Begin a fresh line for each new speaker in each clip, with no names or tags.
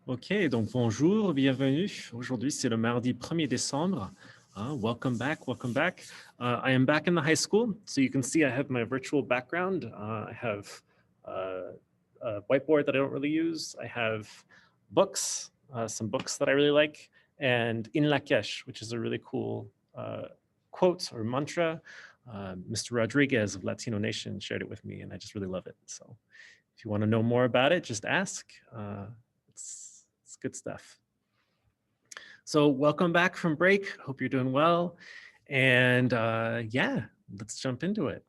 Ok, donc bonjour, bienvenue. Aujourd'hui, c'est le mardi 1er décembre. Welcome back, welcome back. I am back in the high school. So you can see I have my virtual background. I have a whiteboard that I don't really use. I have books, some books that I really like, and In Lakesh, which is a really cool quote or mantra. Mr. Rodriguez of Latino Nation shared it with me, and I just really love it. So if you want to know more about it, just ask. It's good stuff. So welcome back from break. Hope you're doing well. And yeah, let's jump into it.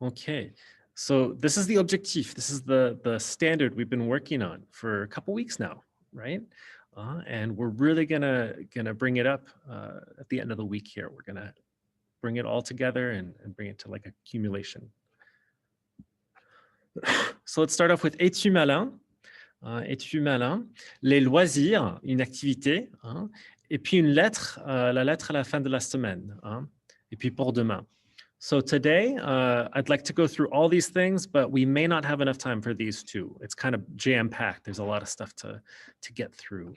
Okay, so this is the objectif. This is the standard we've been working on for a couple weeks now, right? And we're really gonna bring it up at the end of the week here. We're gonna bring it all together and bring it to like accumulation. So let's start off with es-tu malin? Es-tu malin? Les loisirs, une activité, hein, et puis une lettre, la lettre à la fin de la semaine, hein, et puis pour demain. So today, I'd like to go through all these things, but we may not have enough time for these two. It's kind of jam-packed. There's a lot of stuff to get through.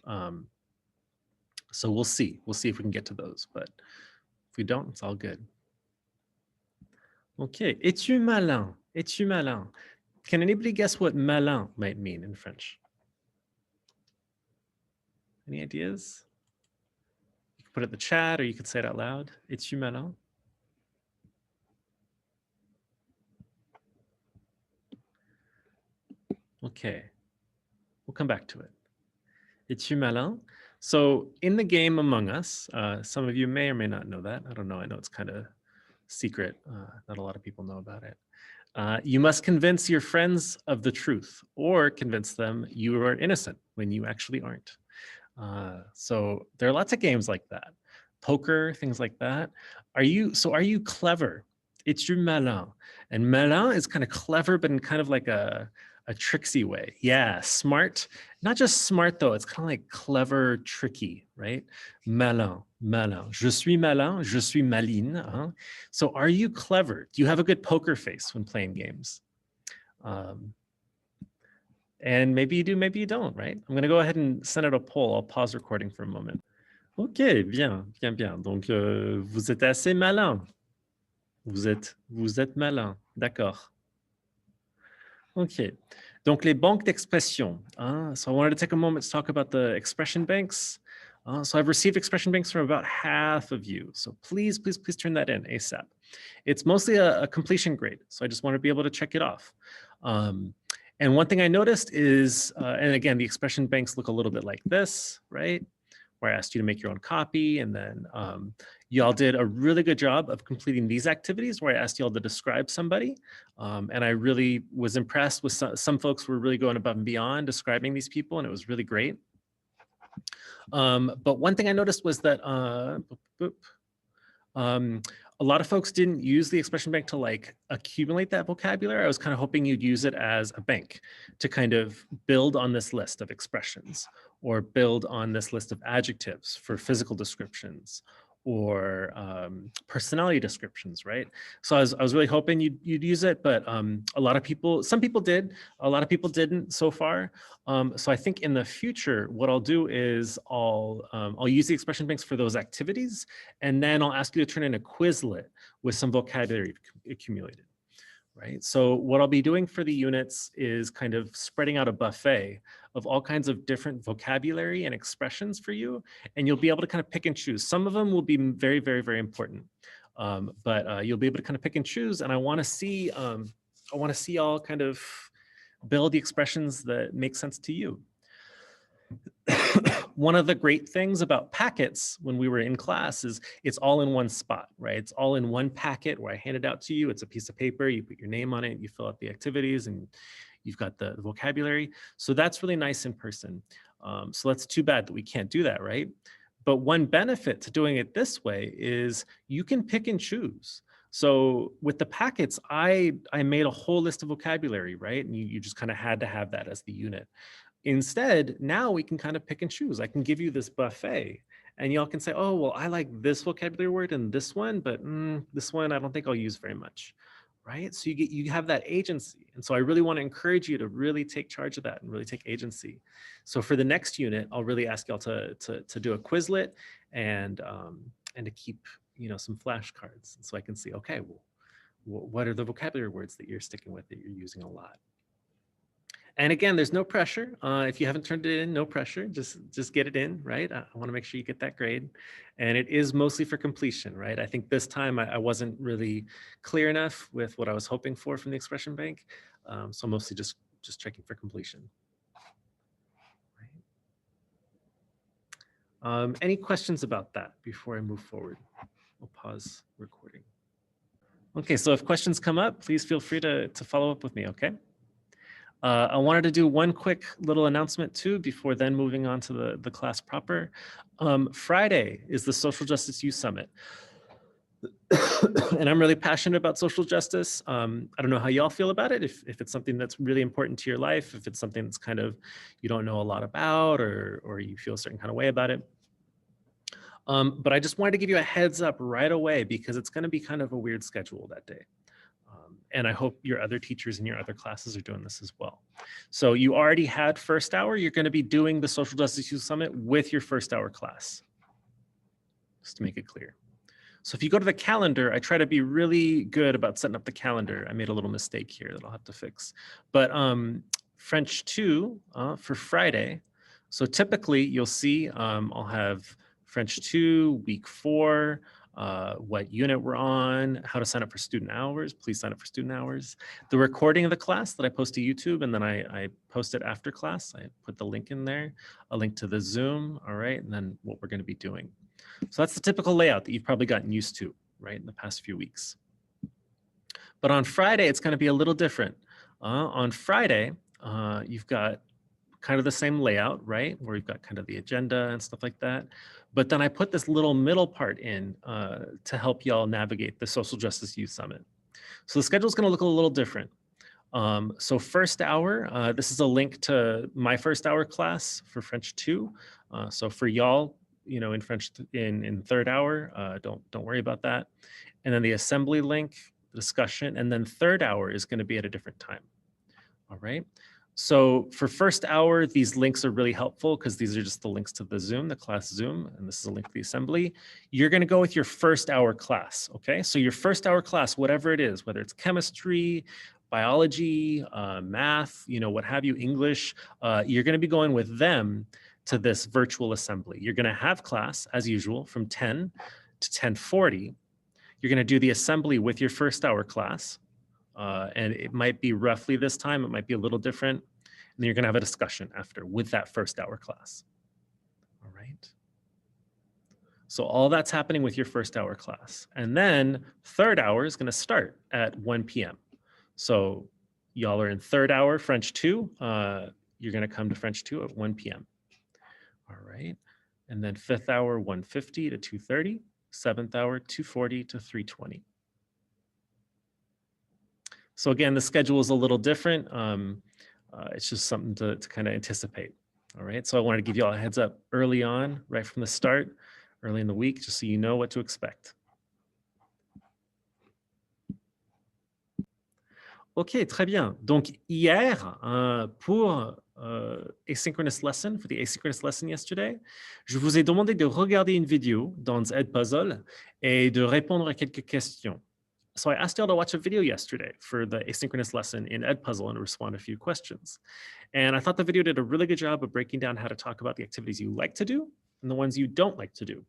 So we'll see. We'll see if we can get to those, but if we don't, it's all good. Okay, es-tu malin? Es-tu malin? Can anybody guess what malin might mean in French? Any ideas? You can put it in the chat or you could say it out loud. Es-tu malin? Okay, we'll come back to it. Es-tu malin? So in the game Among Us, some of you may or may not know that. I don't know. I know it's kind of secret. Not a lot of people know about it. You must convince your friends of the truth or convince them you are innocent when you actually aren't. So there are lots of games like that. Poker, things like that. Are you clever? Es-tu malin? And malin is kind of clever, but in kind of like a tricksy way. Yeah, smart. Not just smart though, it's kind of like clever, tricky, right? Malin, malin. Je suis malin, je suis maline. Huh? So are you clever? Do you have a good poker face when playing games? And maybe you do, maybe you don't, right? I'm gonna go ahead and send out a poll. I'll pause recording for a moment. Ok, bien, bien, bien. Donc, vous êtes assez malin. Vous êtes malin, d'accord. Ok. Donc, les banques d'expression. So I wanted to take a moment to talk about the expression banks. So I've received expression banks from about half of you. So please, please, please turn that in ASAP. It's mostly a completion grade. So I just want to be able to check it off. And one thing I noticed is, and again, the expression banks look a little bit like this, right? Where I asked you to make your own copy. And then y'all did a really good job of completing these activities where I asked y'all to describe somebody. And I really was impressed with some folks were really going above and beyond describing these people, and it was really great. But one thing I noticed was that a lot of folks didn't use the expression bank to like accumulate that vocabulary. I was kind of hoping you'd use it as a bank to kind of build on this list of expressions or build on this list of adjectives for physical descriptions or personality descriptions, right? So I was really hoping you'd use it, but a lot of people, some people did, a lot of people didn't so far. So I think in the future, what I'll do is I'll use the expression banks for those activities, and then I'll ask you to turn in a Quizlet with some vocabulary accumulated, right? So what I'll be doing for the units is kind of spreading out a buffet of all kinds of different vocabulary and expressions for you, and you'll be able to kind of pick and choose. Some of them will be very, very, very important, but you'll be able to kind of pick and choose. And I want to see y'all kind of build the expressions that make sense to you. One of the great things about packets when we were in class is it's all in one spot, right? It's all in one packet where I hand it out to you. It's a piece of paper, you put your name on it, you fill out the activities, and you've got the vocabulary. So that's really nice in person. So that's too bad that we can't do that, right? But one benefit to doing it this way is you can pick and choose. So with the packets, I made a whole list of vocabulary, right? And you just kind of had to have that as the unit. Instead, now we can kind of pick and choose. I can give you this buffet and y'all can say, oh, well, I like this vocabulary word and this one, but this one I don't think I'll use very much. right? So you have that agency. And so I really want to encourage you to really take charge of that and really take agency. So for the next unit, I'll really ask y'all to do a Quizlet and to keep, you know, some flashcards so I can see, okay, well, what are the vocabulary words that you're sticking with that you're using a lot? And again, there's no pressure. If you haven't turned it in, no pressure. Just get it in, right? I want to make sure you get that grade. And it is mostly for completion, right? I think this time I wasn't really clear enough with what I was hoping for from the expression bank. So mostly just checking for completion. Right? Any questions about that before I move forward? I'll pause recording. Okay, so if questions come up, please feel free to follow up with me, okay? I wanted to do one quick little announcement too before then moving on to the class proper. Friday is the Social Justice Youth Summit. And I'm really passionate about social justice. I don't know how y'all feel about it, if it's something that's really important to your life, if it's something that's kind of you don't know a lot about or you feel a certain kind of way about it. But I just wanted to give you a heads up right away because it's going to be kind of a weird schedule that day. And I hope your other teachers in your other classes are doing this as well. So you already had first hour. You're going to be doing the Social Justice Youth Summit with your first hour class, just to make it clear. So if you go to the calendar, I try to be really good about setting up the calendar. I made a little mistake here that I'll have to fix. But French 2 for Friday. So typically you'll see I'll have French 2, week 4, what unit we're on, how to sign up for student hours. Please sign up for student hours. The recording of the class that I post to YouTube and then I post it after class. I put the link in there, a link to the Zoom, all right, and then what we're going to be doing. So that's the typical layout that you've probably gotten used to, right, in the past few weeks. But on Friday, it's going to be a little different. On Friday, you've got kind of the same layout, right? Where you've got kind of the agenda and stuff like that. But then I put this little middle part in to help y'all navigate the Social Justice Youth Summit. So the schedule is going to look a little different. So first hour, this is a link to my first hour class for French 2. So for y'all, you know, in French in third hour, don't worry about that. And then the assembly link, discussion, and then third hour is going to be at a different time. All right. So for first hour, these links are really helpful because these are just the links to the Zoom, the class Zoom, and this is a link to the assembly. You're going to go with your first hour class, okay? So your first hour class, whatever it is, whether it's chemistry, biology, math, you know, what have you, English, you're going to be going with them to this virtual assembly. You're going to have class, as usual, from 10 to 10:40. You're going to do the assembly with your first hour class. And it might be roughly this time, it might be a little different. And then you're gonna have a discussion after with that first hour class. All right. So all that's happening with your first hour class. And then third hour is gonna start at 1 p.m. So y'all are in third hour, French 2. You're gonna come to French 2 at 1 p.m. All right. And then fifth hour, 1:50 to 2:30. Seventh hour, 2:40 to 3:20. So again, the schedule is a little different. It's just something to kind of anticipate. All right, so I wanted to give you all a heads up early on, right from the start, early in the week, just so you know what to expect. Ok, très bien. Donc hier, pour asynchronous lesson, for the asynchronous lesson yesterday, je vous ai demandé de regarder une vidéo dans Edpuzzle et de répondre à quelques questions. So I asked y'all to watch a video yesterday for the asynchronous lesson in Edpuzzle and respond to a few questions. And I thought the video did a really good job of breaking down how to talk about the activities you like to do and the ones you don't like to do.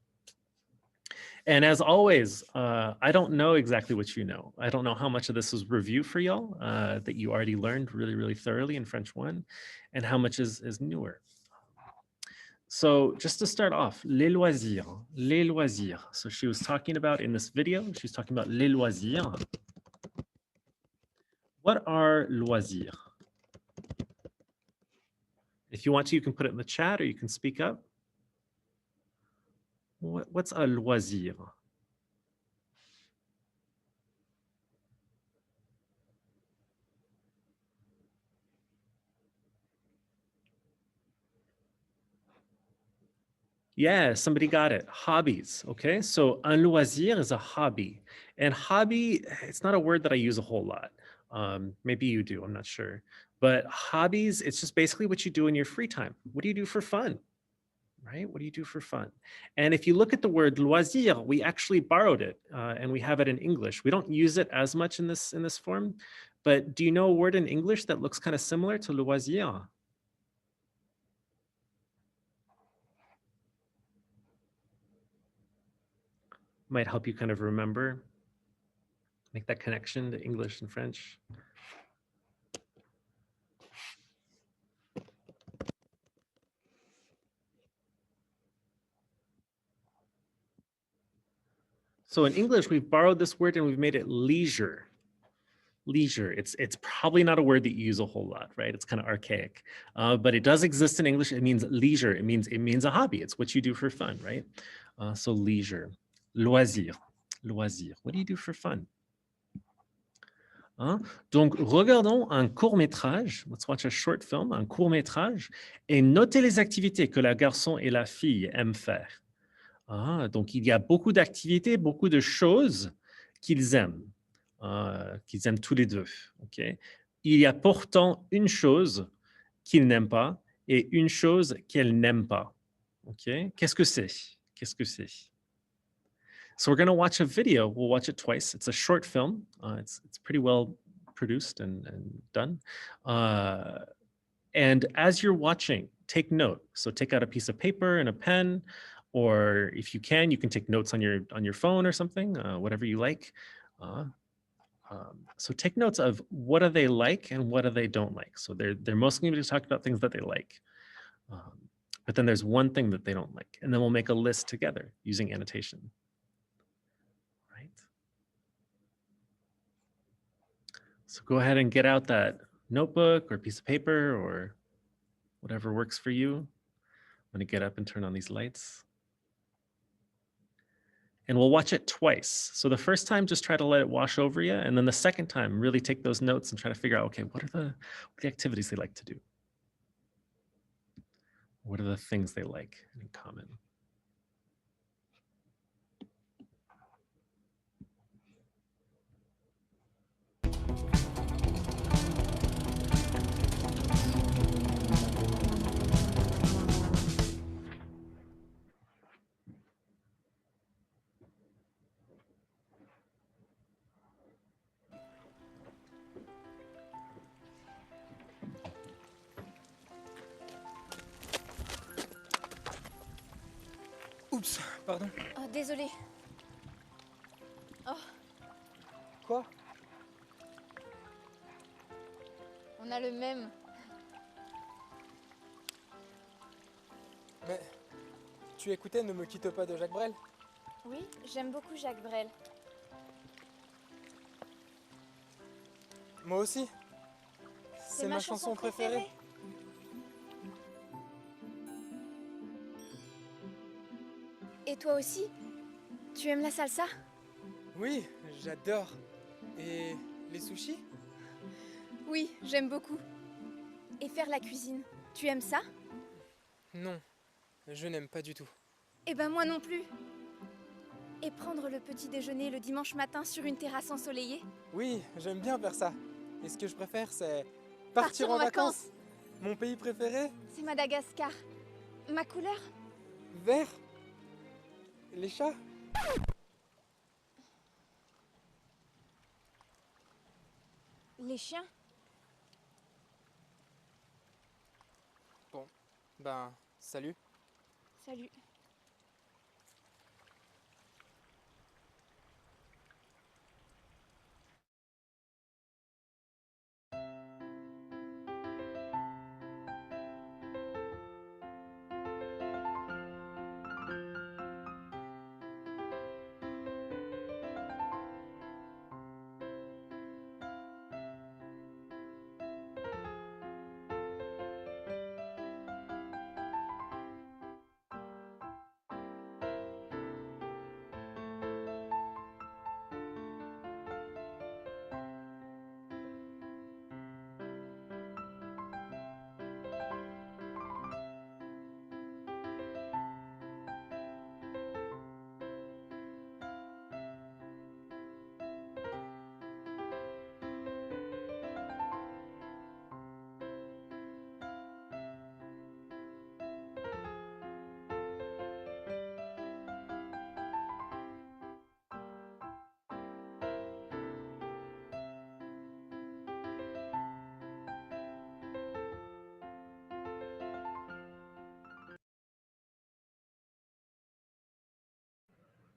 And as always, I don't know exactly what you know. I don't know how much of this was review for y'all that you already learned really, really thoroughly in French 1 and how much is newer. So just to start off, les loisirs, les loisirs. So she was talking about in this video, she's talking about les loisirs. What are loisirs? If you want to, you can put it in the chat or you can speak up. What's a loisir? Yeah, somebody got it. Hobbies. Okay. So un loisir is a hobby. And hobby, it's not a word that I use a whole lot. Maybe you do, I'm not sure. But hobbies, it's just basically what you do in your free time. What do you do for fun? Right? What do you do for fun? And if you look at the word loisir, we actually borrowed it and we have it in English. We don't use it as much in this form, but do you know a word in English that looks kind of similar to loisir? Might help you kind of remember, make that connection to English and French. So in English, we've borrowed this word and we've made it leisure. Leisure. It's probably not a word that you use a whole lot, right? It's kind of archaic, but it does exist in English. It means leisure. It means a hobby. It's what you do for fun, right? So leisure, loisir, loisir. What do you do for fun? Hein? Donc, regardons un court-métrage. Let's watch a short film, un court-métrage, et notez les activités que la garçon et la fille aiment faire. Ah, donc il y a beaucoup d'activités, beaucoup de choses qu'ils aiment tous les deux. Ok. Il y a pourtant une chose qu'ils n'aiment pas et une chose qu'elles n'aiment pas. Ok. Qu'est-ce que c'est? Qu'est-ce que c'est? So we're going to watch a video. We'll watch it twice. It's a short film. It's pretty well produced and done. And as you're watching, take note. So take out a piece of paper and a pen, or if you can take notes on your phone or something, whatever you like. So take notes of what do they like and what do they don't like. So they're mostly going to talk about things that they like. But then there's one thing that they don't like, and then we'll make a list together using annotation. Right. So go ahead and get out that notebook or piece of paper or whatever works for you. I'm going to get up and turn on these lights. And we'll watch it twice. So the first time, just try to let it wash over you. And then the second time, really take those notes and try to figure out, okay, what are the activities they like to do? What are the things they like in common?
Oups, pardon.
Oh, désolé. Oh,
Quoi?
on a le même.
Mais tu écoutais Ne me quitte pas de Jacques Brel?
Oui, j'aime beaucoup Jacques Brel.
Moi aussi. C'est ma chanson préférée.
Et toi aussi? Tu aimes la salsa?
Oui, j'adore. Et les sushis?
Oui, j'aime beaucoup. Et faire la cuisine, tu aimes ça?
Non, je n'aime pas du tout.
Eh ben moi non plus. Et prendre le petit déjeuner le dimanche matin sur une terrasse ensoleillée?
Oui, j'aime bien faire ça. Et ce que je préfère, c'est
Partir en vacances.
Mon pays préféré?
C'est Madagascar. Ma couleur?
Vert. Les chats?
Les chiens?
Bon, ben, salut.
Salut.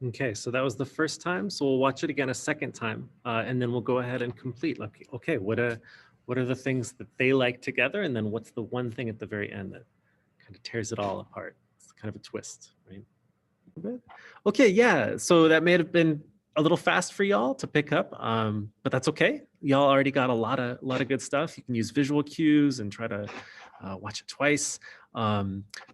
Okay, so that was the first time. So we'll watch it again a second time, and then we'll go ahead and complete. Like, okay, what are the things that they like together, and then what's the one thing at the very end that kind of tears it all apart? It's kind of a twist, right? Okay, yeah. So that may have been a little fast for y'all to pick up, but that's okay. Y'all already got a lot of good stuff. You can use visual cues and try to watch it twice.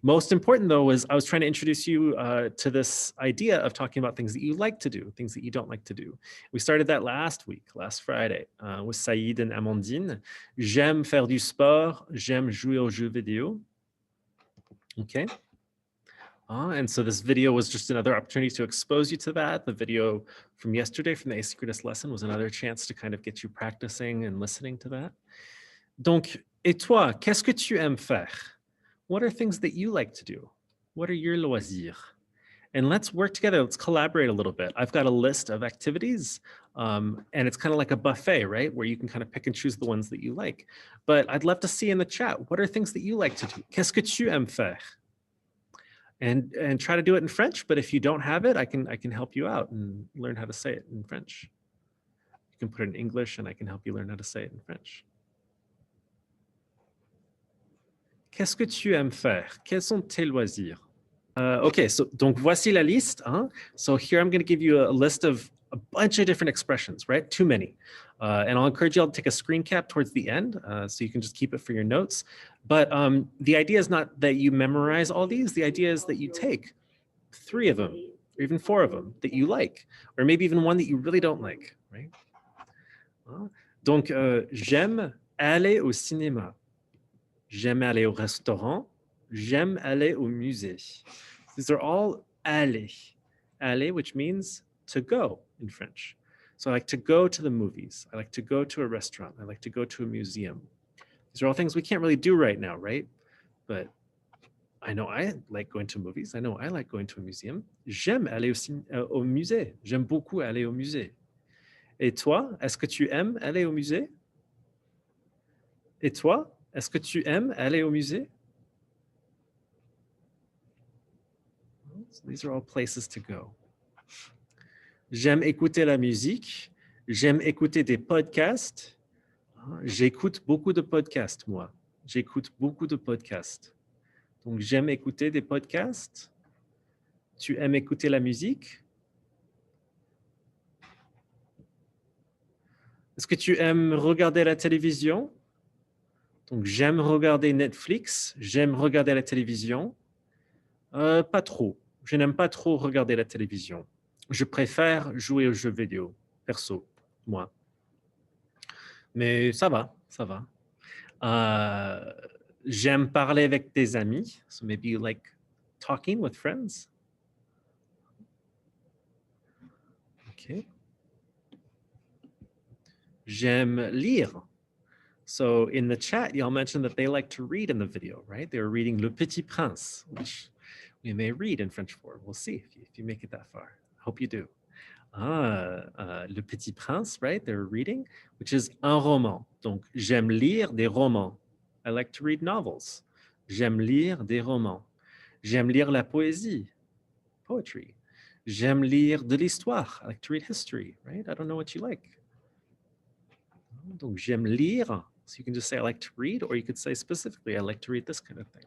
Most important though was I was trying to introduce you to this idea of talking about things that you like to do, things that you don't like to do. We started that last week, last Friday, with Saïd and Amandine. J'aime faire du sport, j'aime jouer aux jeux vidéo. Okay. And so this video was just another opportunity to expose you to that. The video from yesterday from the asynchronous lesson was another chance to kind of get you practicing and listening to that. Donc, et toi, qu'est-ce que tu aimes faire? What are things that you like to do? What are your loisirs? And let's work together. Let's collaborate a little bit. I've got a list of activities, and it's kind of like a buffet, right? Where you can kind of pick and choose the ones that you like. But I'd love to see in the chat, what are things that you like to do? Qu'est-ce que tu aimes faire? And try to do it in French, but if you don't have it, I can help you out and learn how to say it in French. You can put it in English and I can help you learn how to say it in French. Qu'est-ce que tu aimes faire? Quels sont tes loisirs? Okay, so donc voici la liste. Hein? So here I'm going to give you a list of a bunch of different expressions, right? Too many. And I'll encourage you all to take a screen cap towards the end so you can just keep it for your notes. But the idea is not that you memorize all these. The idea is that you take 3 of them, or even 4 of them that you like, or maybe even one that you really don't like, right? Donc, j'aime aller au cinéma. J'aime aller au restaurant. J'aime aller au musée. These are all aller. Aller, which means to go in French. So I like to go to the movies. I like to go to a restaurant. I like to go to a museum. These are all things we can't really do right now, right? But I know I like going to movies. I know I like going to a museum. J'aime aller au musée. J'aime beaucoup aller au musée. Et toi, est-ce que tu aimes aller au musée? Et toi, est-ce que tu aimes aller au musée? So these are all places to go. J'aime écouter la musique. J'aime écouter des podcasts. J'écoute beaucoup de podcasts, moi. J'écoute beaucoup de podcasts. Donc, j'aime écouter des podcasts. Tu aimes écouter la musique? Est-ce que tu aimes regarder la télévision? Donc, j'aime regarder Netflix. J'aime regarder la télévision. Pas trop. Je n'aime pas trop regarder la télévision. Je préfère jouer aux jeux vidéo, perso, moi. Mais ça va, ça va. J'aime parler avec des amis. So maybe you like talking with friends. Okay. J'aime lire. So in the chat, y'all mentioned that they like to read in the video, right? They were reading Le Petit Prince, which we may read in French for. We'll see if you make it that far. I hope you do. Le Petit Prince, right? They're reading, which is un roman. Donc, j'aime lire des romans. I like to read novels. J'aime lire des romans. J'aime lire la poésie, poetry. J'aime lire de l'histoire. I like to read history, right? I don't know what you like. Donc, j'aime lire. So you can just say, I like to read, or you could say specifically, I like to read this kind of thing.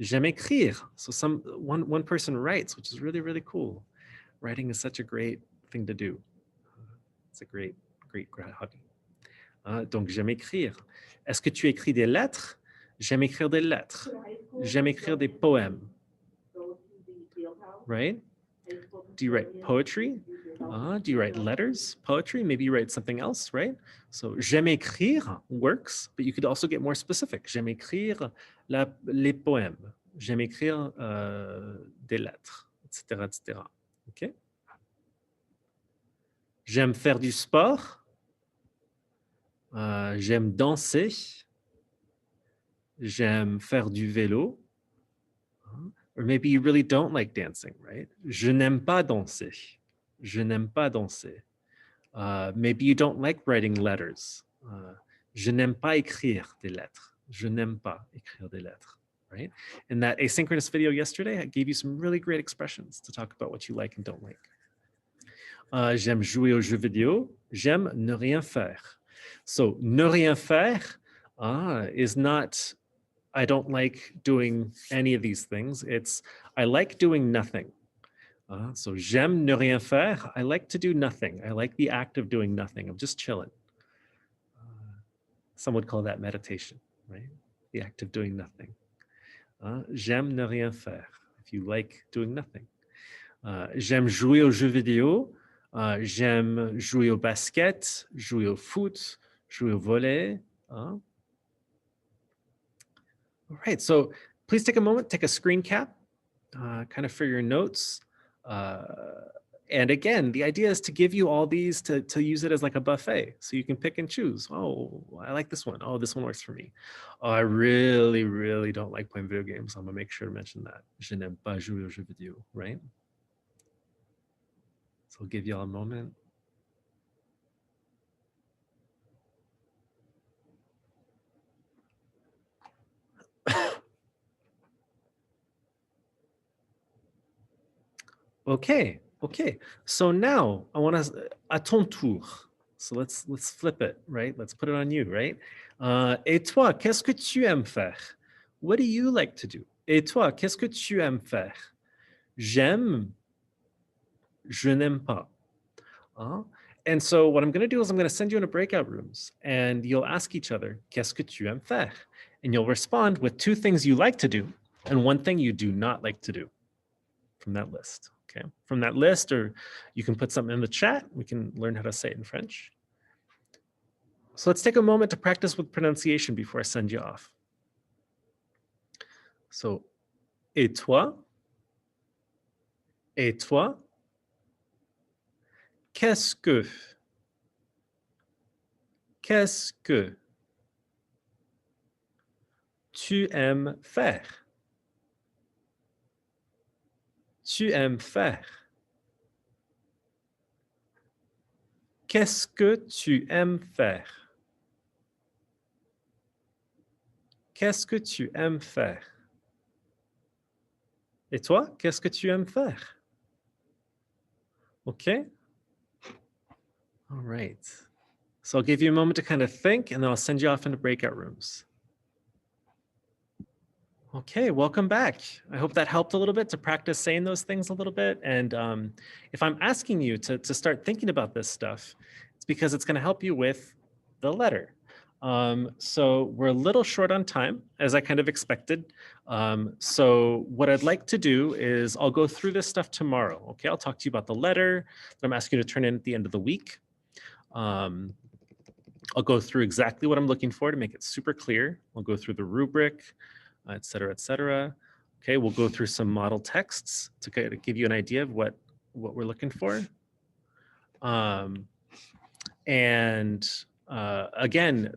J'aime écrire. So one person writes, which is really, really cool. Writing is such a great thing to do. It's a great hobby. Donc, j'aime écrire. Est-ce que tu écris des lettres? J'aime écrire des lettres. J'aime écrire des poèmes. Right? Do you write poetry? Do you write letters, poetry? Maybe you write something else, right? So, j'aime écrire works, but you could also get more specific. J'aime écrire les poèmes. J'aime écrire des lettres, etc., etc. OK? J'aime faire du sport. J'aime danser. J'aime faire du vélo. Or maybe you really don't like dancing, right? Je n'aime pas danser. Je n'aime pas danser. Maybe you don't like writing letters. Je n'aime pas écrire des lettres. Je n'aime pas écrire des lettres. right? In that asynchronous video yesterday, I gave you some really great expressions to talk about what you like and don't like. J'aime jouer aux jeux vidéo. J'aime ne rien faire. So ne rien faire is not, I don't like doing any of these things. It's, I like doing nothing. So j'aime ne rien faire. I like to do nothing. I like the act of doing nothing. I'm just chilling. Some would call that meditation, right? The act of doing nothing. J'aime ne rien faire. If you like doing nothing. J'aime jouer aux jeux vidéo. J'aime jouer au basket, jouer au foot, jouer au volley. All right, so please take a moment, take a screen cap, kind of for your notes. And again, the idea is to give you all these to use it as like a buffet. So you can pick and choose. Oh, I like this one. Oh, this one works for me. Oh, I really, really don't like playing video games. I'm gonna make sure to mention that. Je n'aime pas jouer aux jeux vidéo, right? So I'll give you all a moment. Okay. So now I want to, à ton tour. So let's flip it, right? Let's put it on you, right? Et toi, qu'est-ce que tu aimes faire? What do you like to do? Et toi, qu'est-ce que tu aimes faire? J'aime, je n'aime pas. And so what I'm going to do is I'm going to send you into breakout rooms and you'll ask each other, qu'est-ce que tu aimes faire? And you'll respond with 2 things you like to do and 1 thing you do not like to do from that list. Okay, from that list, or you can put something in the chat. We can learn how to say it in French. So let's take a moment to practice with pronunciation before I send you off. So, et toi? Et toi? Qu'est-ce que? Qu'est-ce que tu aimes faire? Tu aimes faire? Qu'est-ce que tu aimes faire? Qu'est-ce que tu aimes faire? Et toi, qu'est-ce que tu aimes faire? Okay. All right. So I'll give you a moment to kind of think and then I'll send you off into breakout rooms. Okay, welcome back. I hope that helped a little bit to practice saying those things a little bit. And if I'm asking you to start thinking about this stuff, it's because it's going to help you with the letter. So we're a little short on time, as I kind of expected. So what I'd like to do is I'll go through this stuff tomorrow. Okay, I'll talk to you about the letter that I'm asking you to turn in at the end of the week. I'll go through exactly what I'm looking for to make it super clear. We'll go through the rubric, et cetera, et cetera. Okay, we'll go through some model texts to kind of give you an idea of what we're looking for. Again,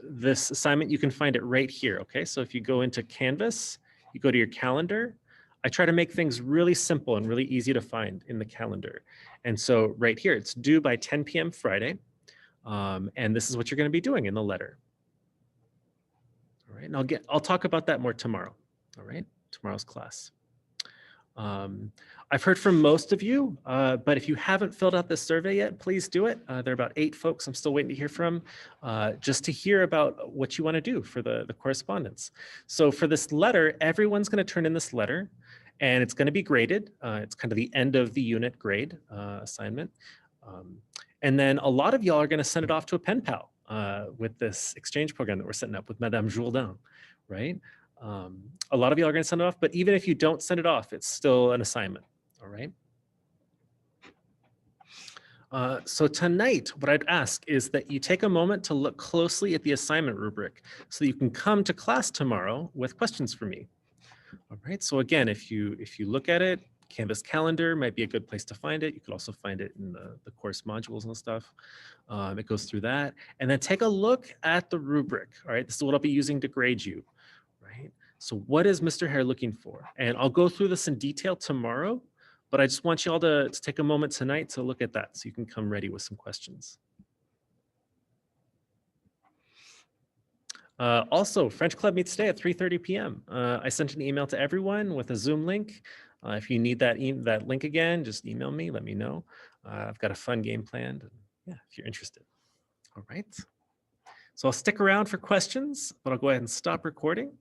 this assignment, you can find it right here, okay? So if you go into Canvas, you go to your calendar, I try to make things really simple and really easy to find in the calendar. And so right here, it's due by 10 p.m. Friday. And this is what you're gonna be doing in the letter. All right, and I'll talk about that more tomorrow, all right? Tomorrow's class. I've heard from most of you, but if you haven't filled out this survey yet, please do it. There are about 8 folks I'm still waiting to hear from, just to hear about what you want to do for the correspondence. So for this letter, everyone's going to turn in this letter, and it's going to be graded. It's kind of the end of the unit grade assignment. And then a lot of y'all are going to send it off to a pen pal with this exchange program that we're setting up with Madame Jourdain, right? A lot of y'all are going to send it off, but even if you don't send it off, it's still an assignment, all right? So tonight, what I'd ask is that you take a moment to look closely at the assignment rubric so that you can come to class tomorrow with questions for me. All right, so again, if you look at it, Canvas calendar might be a good place to find it. You could also find it in the course modules and stuff. It goes through that. And then take a look at the rubric, all right? This is what I'll be using to grade you, right? So what is Mr. Hare looking for? And I'll go through this in detail tomorrow, but I just want you all to take a moment tonight to look at that so you can come ready with some questions. Also, French Club meets today at 3:30 p.m. I sent an email to everyone with a Zoom link. If you need that link again, just email me, let me know. I've got a fun game planned. Yeah, if you're interested. All right. So I'll stick around for questions, but I'll go ahead and stop recording.